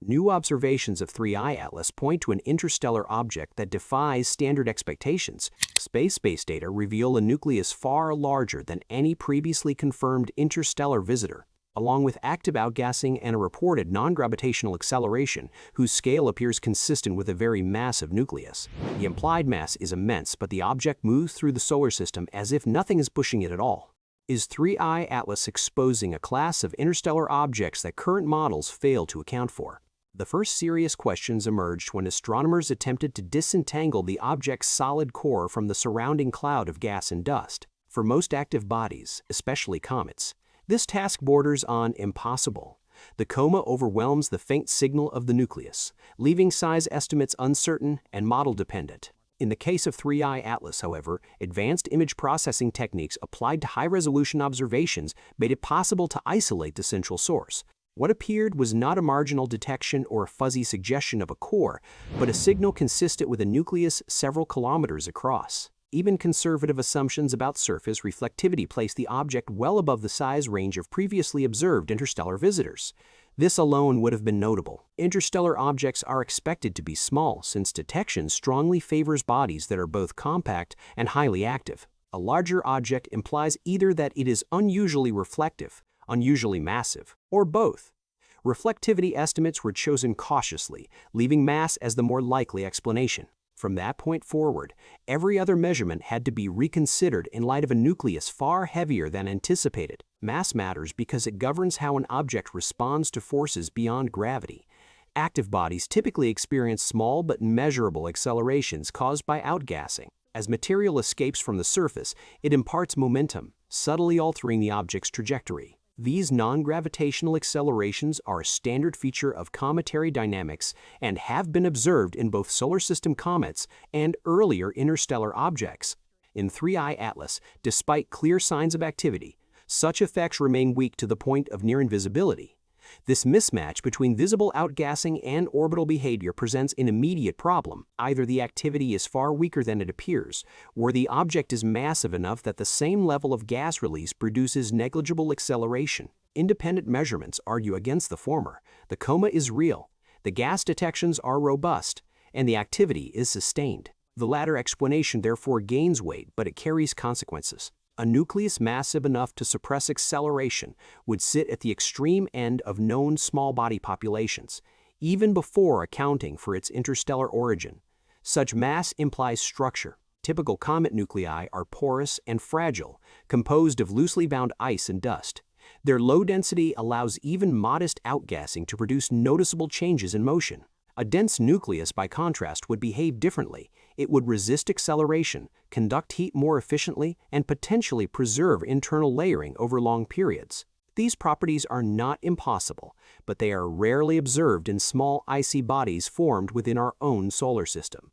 New observations of 3I Atlas point to an interstellar object that defies standard expectations. Space-based data reveal a nucleus far larger than any previously confirmed interstellar visitor, along with active outgassing and a reported non-gravitational acceleration whose scale appears consistent with a very massive nucleus. The implied mass is immense, but the object moves through the solar system as if nothing is pushing it at all. Is 3I Atlas exposing a class of interstellar objects that current models fail to account for? The first serious questions emerged when astronomers attempted to disentangle the object's solid core from the surrounding cloud of gas and dust. For most active bodies, especially comets, this task borders on impossible. The coma overwhelms the faint signal of the nucleus, leaving size estimates uncertain and model-dependent. In the case of 3I Atlas, however, advanced image processing techniques applied to high-resolution observations made it possible to isolate the central source. What appeared was not a marginal detection or a fuzzy suggestion of a core, but a signal consistent with a nucleus several kilometers across. Even conservative assumptions about surface reflectivity place the object well above the size range of previously observed interstellar visitors. This alone would have been notable. Interstellar objects are expected to be small since detection strongly favors bodies that are both compact and highly active. A larger object implies either that it is unusually reflective, unusually massive, or both. Reflectivity estimates were chosen cautiously, leaving mass as the more likely explanation. From that point forward, every other measurement had to be reconsidered in light of a nucleus far heavier than anticipated. Mass matters because it governs how an object responds to forces beyond gravity. Active bodies typically experience small but measurable accelerations caused by outgassing. As material escapes from the surface, it imparts momentum, subtly altering the object's trajectory. These non-gravitational accelerations are a standard feature of cometary dynamics and have been observed in both solar system comets and earlier interstellar objects. In 3I Atlas, despite clear signs of activity, such effects remain weak to the point of near invisibility. This mismatch between visible outgassing and orbital behavior presents an immediate problem. Either the activity is far weaker than it appears, or the object is massive enough that the same level of gas release produces negligible acceleration. Independent measurements argue against the former. The coma is real, the gas detections are robust, and the activity is sustained. The latter explanation therefore gains weight, but it carries consequences. A nucleus massive enough to suppress acceleration would sit at the extreme end of known small body populations, even before accounting for its interstellar origin. Such mass implies structure. Typical comet nuclei are porous and fragile, composed of loosely bound ice and dust. Their low density allows even modest outgassing to produce noticeable changes in motion. A dense nucleus, by contrast, would behave differently. It would resist acceleration, conduct heat more efficiently, and potentially preserve internal layering over long periods. These properties are not impossible, but they are rarely observed in small icy bodies formed within our own solar system.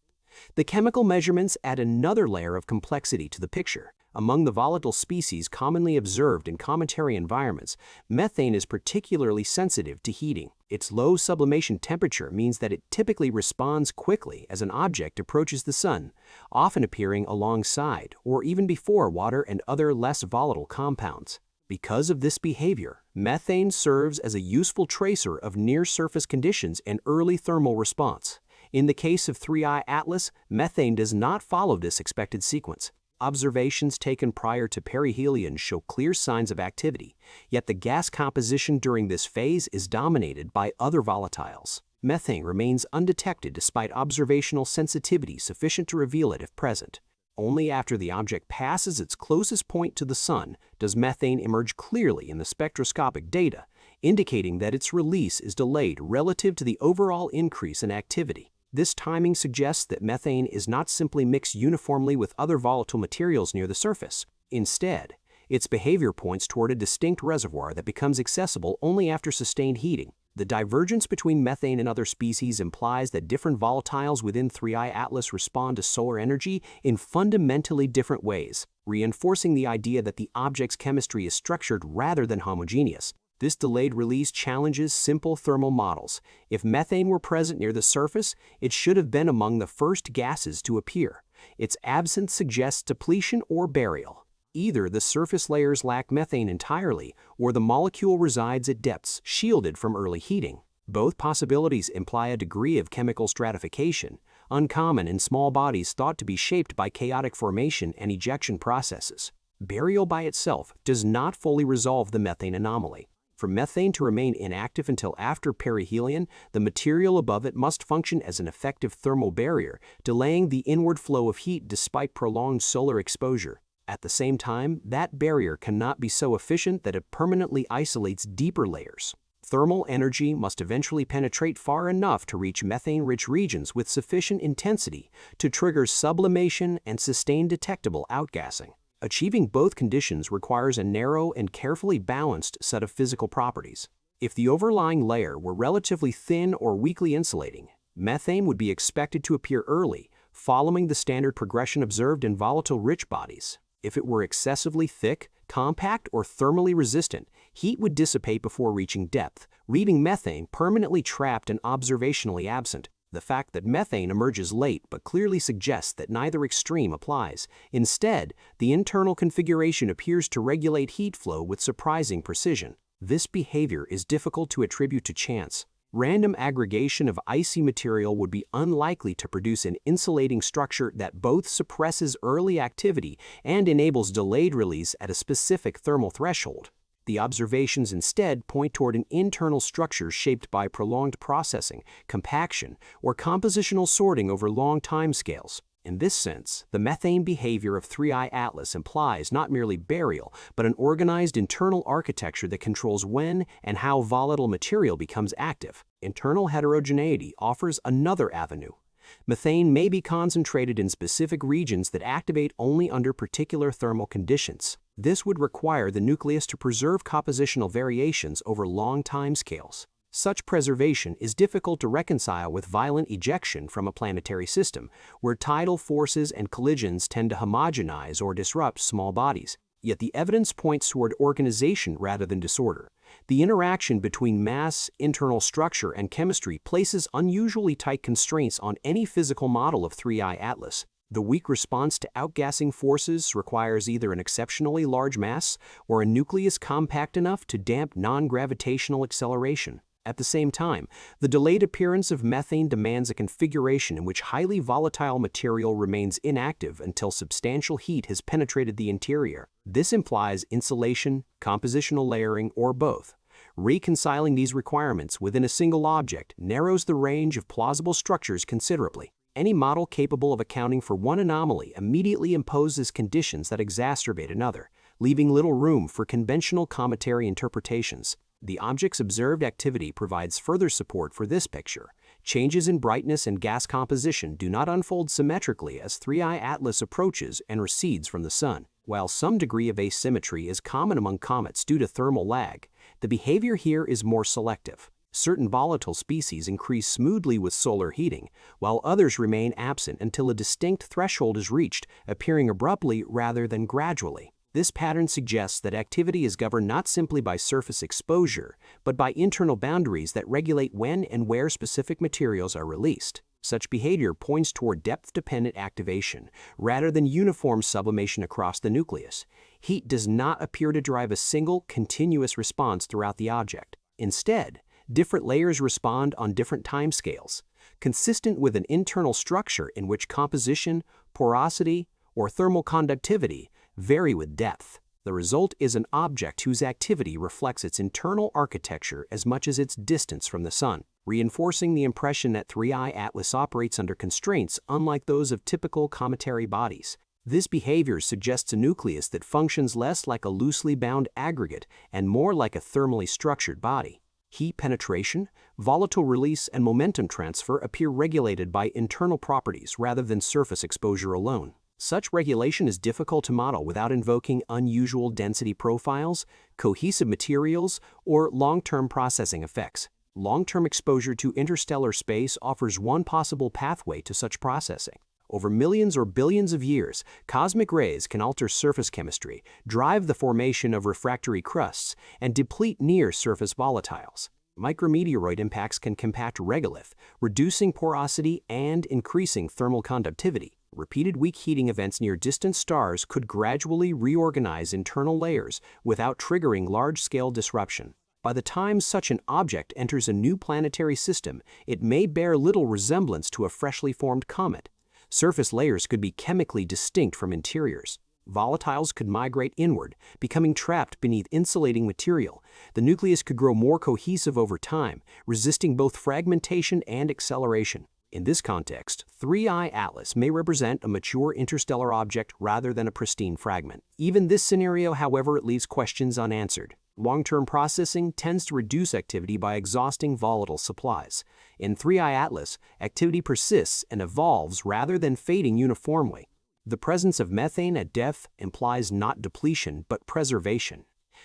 The chemical measurements add another layer of complexity to the picture. Among the volatile species commonly observed in cometary environments, methane is particularly sensitive to heating. Its low sublimation temperature means that it typically responds quickly as an object approaches the sun, often appearing alongside or even before water and other less volatile compounds. Because of this behavior, methane serves as a useful tracer of near-surface conditions and early thermal response. In the case of 3I Atlas, methane does not follow this expected sequence. Observations taken prior to perihelion show clear signs of activity, yet the gas composition during this phase is dominated by other volatiles. Methane remains undetected despite observational sensitivity sufficient to reveal it if present. Only after the object passes its closest point to the sun does methane emerge clearly in the spectroscopic data, indicating that its release is delayed relative to the overall increase in activity. This timing suggests that methane is not simply mixed uniformly with other volatile materials near the surface. Instead, its behavior points toward a distinct reservoir that becomes accessible only after sustained heating. The divergence between methane and other species implies that different volatiles within 3I Atlas respond to solar energy in fundamentally different ways, reinforcing the idea that the object's chemistry is structured rather than homogeneous. This delayed release challenges simple thermal models. If methane were present near the surface, it should have been among the first gases to appear. Its absence suggests depletion or burial. Either the surface layers lack methane entirely, or the molecule resides at depths shielded from early heating. Both possibilities imply a degree of chemical stratification, uncommon in small bodies thought to be shaped by chaotic formation and ejection processes. Burial by itself does not fully resolve the methane anomaly. For methane to remain inactive until after perihelion, the material above it must function as an effective thermal barrier, delaying the inward flow of heat despite prolonged solar exposure. At the same time, that barrier cannot be so efficient that it permanently isolates deeper layers. Thermal energy must eventually penetrate far enough to reach methane-rich regions with sufficient intensity to trigger sublimation and sustain detectable outgassing. Achieving both conditions requires a narrow and carefully balanced set of physical properties. If the overlying layer were relatively thin or weakly insulating, methane would be expected to appear early, following the standard progression observed in volatile-rich bodies. If it were excessively thick, compact, or thermally resistant, heat would dissipate before reaching depth, leaving methane permanently trapped and observationally absent. The fact that methane emerges late but clearly suggests that neither extreme applies. Instead, the internal configuration appears to regulate heat flow with surprising precision. This behavior is difficult to attribute to chance. Random aggregation of icy material would be unlikely to produce an insulating structure that both suppresses early activity and enables delayed release at a specific thermal threshold. The observations instead point toward an internal structure shaped by prolonged processing, compaction, or compositional sorting over long timescales. In this sense, the methane behavior of 3I Atlas implies not merely burial, but an organized internal architecture that controls when and how volatile material becomes active. Internal heterogeneity offers another avenue. Methane may be concentrated in specific regions that activate only under particular thermal conditions. This would require the nucleus to preserve compositional variations over long timescales. Such preservation is difficult to reconcile with violent ejection from a planetary system, where tidal forces and collisions tend to homogenize or disrupt small bodies. Yet the evidence points toward organization rather than disorder. The interaction between mass, internal structure, and chemistry places unusually tight constraints on any physical model of 3I Atlas. The weak response to outgassing forces requires either an exceptionally large mass or a nucleus compact enough to damp non-gravitational acceleration. At the same time, the delayed appearance of methane demands a configuration in which highly volatile material remains inactive until substantial heat has penetrated the interior. This implies insulation, compositional layering, or both. Reconciling these requirements within a single object narrows the range of plausible structures considerably. Any model capable of accounting for one anomaly immediately imposes conditions that exacerbate another, leaving little room for conventional cometary interpretations. The object's observed activity provides further support for this picture. Changes in brightness and gas composition do not unfold symmetrically as 3I Atlas approaches and recedes from the Sun. While some degree of asymmetry is common among comets due to thermal lag, the behavior here is more selective. Certain volatile species increase smoothly with solar heating, while others remain absent until a distinct threshold is reached, appearing abruptly rather than gradually. This pattern suggests that activity is governed not simply by surface exposure, but by internal boundaries that regulate when and where specific materials are released. Such behavior points toward depth-dependent activation, rather than uniform sublimation across the nucleus. Heat does not appear to drive a single, continuous response throughout the object. Instead, different layers respond on different timescales, consistent with an internal structure in which composition, porosity, or thermal conductivity vary with depth. The result is an object whose activity reflects its internal architecture as much as its distance from the Sun, reinforcing the impression that 3I Atlas operates under constraints unlike those of typical cometary bodies. This behavior suggests a nucleus that functions less like a loosely bound aggregate and more like a thermally structured body. Heat penetration, volatile release, and momentum transfer appear regulated by internal properties rather than surface exposure alone. Such regulation is difficult to model without invoking unusual density profiles, cohesive materials, or long-term processing effects. Long-term exposure to interstellar space offers one possible pathway to such processing. Over millions or billions of years, cosmic rays can alter surface chemistry, drive the formation of refractory crusts, and deplete near-surface volatiles. Micrometeoroid impacts can compact regolith, reducing porosity and increasing thermal conductivity. Repeated weak heating events near distant stars could gradually reorganize internal layers without triggering large-scale disruption. By the time such an object enters a new planetary system, it may bear little resemblance to a freshly formed comet. Surface layers could be chemically distinct from interiors. Volatiles could migrate inward, becoming trapped beneath insulating material. The nucleus could grow more cohesive over time, resisting both fragmentation and acceleration. In this context, 3I Atlas may represent a mature interstellar object rather than a pristine fragment. Even this scenario, however, leaves questions unanswered. Long-term processing tends to reduce activity by exhausting volatile supplies. In 3I Atlas, activity persists and evolves rather than fading uniformly. The presence of methane at depth implies not depletion but preservation.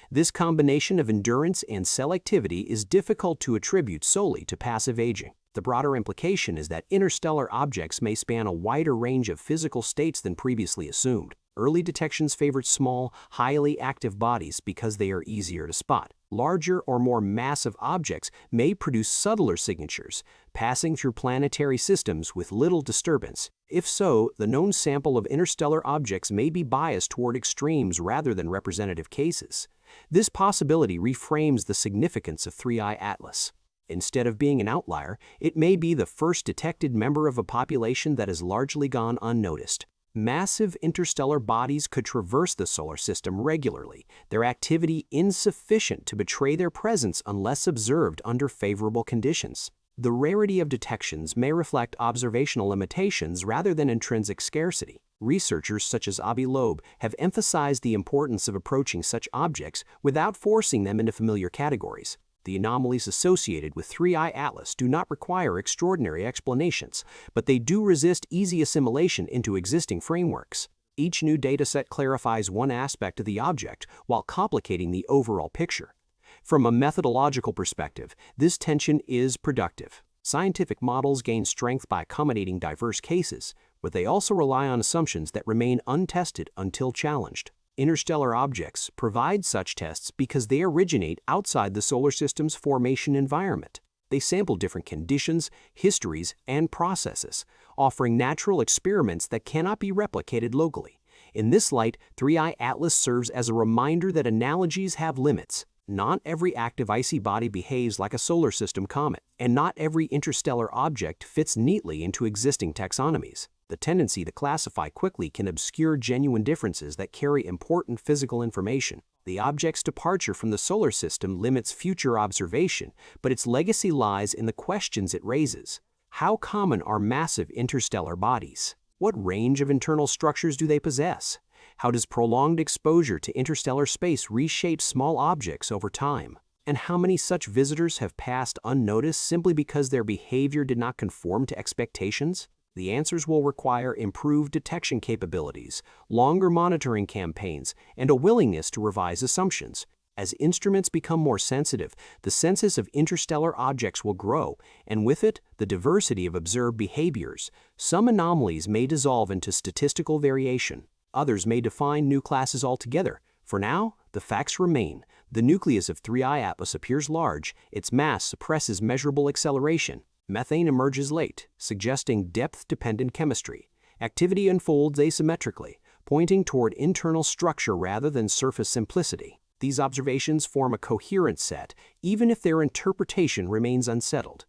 This combination of endurance and cell activity is difficult to attribute solely to passive aging. The broader implication is that interstellar objects may span a wider range of physical states than previously assumed. Early detections favored small, highly active bodies because they are easier to spot. Larger or more massive objects may produce subtler signatures, passing through planetary systems with little disturbance. If so, the known sample of interstellar objects may be biased toward extremes rather than representative cases. This possibility reframes the significance of 3I Atlas. Instead of being an outlier, it may be the first detected member of a population that has largely gone unnoticed. Massive interstellar bodies could traverse the solar system regularly, their activity insufficient to betray their presence unless observed under favorable conditions. The rarity of detections may reflect observational limitations rather than intrinsic scarcity. Researchers such as Loeb have emphasized the importance of approaching such objects without forcing them into familiar categories. The anomalies associated with 3I Atlas do not require extraordinary explanations, but they do resist easy assimilation into existing frameworks. Each new dataset clarifies one aspect of the object while complicating the overall picture. From a methodological perspective, this tension is productive. Scientific models gain strength by accommodating diverse cases, but they also rely on assumptions that remain untested until challenged. Interstellar objects provide such tests because they originate outside the solar system's formation environment. They sample different conditions, histories, and processes, offering natural experiments that cannot be replicated locally. In this light, 3I Atlas serves as a reminder that analogies have limits. Not every active icy body behaves like a solar system comet, and not every interstellar object fits neatly into existing taxonomies. The tendency to classify quickly can obscure genuine differences that carry important physical information. The object's departure from the solar system limits future observation, but its legacy lies in the questions it raises. How common are massive interstellar bodies? What range of internal structures do they possess? How does prolonged exposure to interstellar space reshape small objects over time? And how many such visitors have passed unnoticed simply because their behavior did not conform to expectations? The answers will require improved detection capabilities, longer monitoring campaigns, and a willingness to revise assumptions. As instruments become more sensitive, the census of interstellar objects will grow, and with it, the diversity of observed behaviors. Some anomalies may dissolve into statistical variation. Others may define new classes altogether. For now, the facts remain. The nucleus of 3I Atlas appears large, its mass suppresses measurable acceleration. Methane emerges late, suggesting depth-dependent chemistry. Activity unfolds asymmetrically, pointing toward internal structure rather than surface simplicity. These observations form a coherent set, even if their interpretation remains unsettled.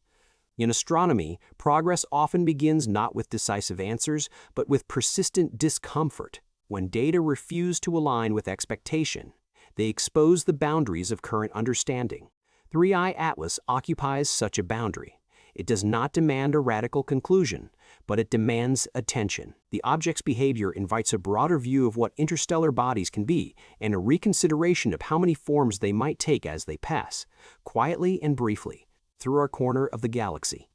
In astronomy, progress often begins not with decisive answers, but with persistent discomfort. When data refuse to align with expectation, they expose the boundaries of current understanding. 3I Atlas occupies such a boundary. It does not demand a radical conclusion, but it demands attention. The object's behavior invites a broader view of what interstellar bodies can be and a reconsideration of how many forms they might take as they pass, quietly and briefly, through our corner of the galaxy.